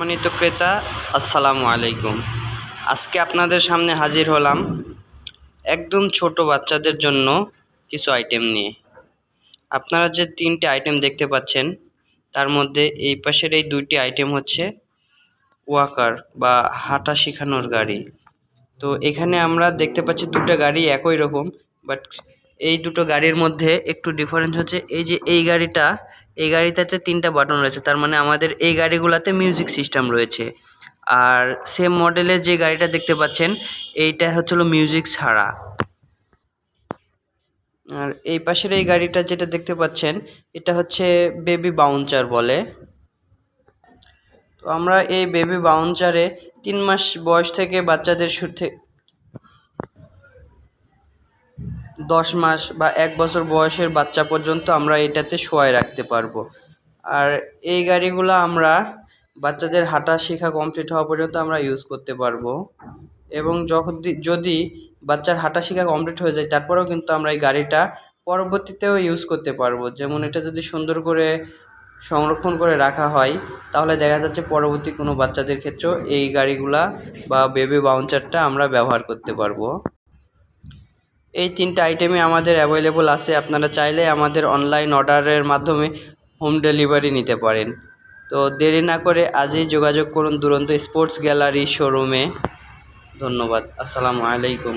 সম্মানিত ক্রেতা, আসসালামু আলাইকুম। আজকে আপনাদের সামনে হাজির হলাম একদম ছোট বাচ্চাদের জন্য কিছু আইটেম নিয়ে। আপনারা যে 3টে আইটেম দেখতে পাচ্ছেন তার মধ্যে এই পাশের এই 2টি আইটেম হচ্ছে ওয়াকার বা হাঁটা শেখানোর গাড়ি। তো এখানে আমরা দেখতে পাচ্ছি 2টা গাড়ি একই রকম, বাট এই দুটো গাড়ির মধ্যে একটু ডিফারেন্স হচ্ছে এই যে এই গাড়িটাতে 3টা বাটন রয়েছে, তার মানে আমাদের এই গাড়িগুলোতে মিউজিক সিস্টেম রয়েছে। আর সেম মডেলের যে গাড়িটা দেখতে পাচ্ছেন এইটা হচ্ছিল মিউজিক ছাড়া। আর এই পাশের এই গাড়িটা যেটা দেখতে পাচ্ছেন এটা হচ্ছে বেবি বাউন্সার বলে। তো আমরা এই বেবি বাউন্সারে 3 মাস বয়স থেকে বাচ্চাদের 10 মাস বা 1 বছর বয়সের বাচ্চা পর্যন্ত আমরা এটাতে শোয়ায় রাখতে পারবো। আর এই গাড়িগুলো আমরা বাচ্চাদের হাঁটা শেখা কমপ্লিট হওয়া পর্যন্ত আমরা ইউজ করতে পারবো, এবং যদি বাচ্চার হাঁটা শেখা কমপ্লিট হয়ে যায় তারপরেও কিন্তু আমরা এই গাড়িটা পরবর্তীতেও ইউজ করতে পারবো। যেমন এটা যদি সুন্দর করে সংরক্ষণ করে রাখা হয় তাহলে দেখা যাচ্ছে পরবর্তী কোনো বাচ্চাদের ক্ষেত্রেও এই গাড়িগুলা বা বেবি বাউন্সারটা আমরা ব্যবহার করতে পারবো। এই 3টা আইটেমই আমাদের অ্যাভেলেবল আছে। আপনারা চাইলে আমাদের অনলাইন অর্ডারের মাধ্যমে হোম ডেলিভারি নিতে পারেন। তো দেরি না করে আজই যোগাযোগ করুন দুরন্ত স্পোর্টস গ্যালারি শোরুমে। ধন্যবাদ। আসসালামু আলাইকুম।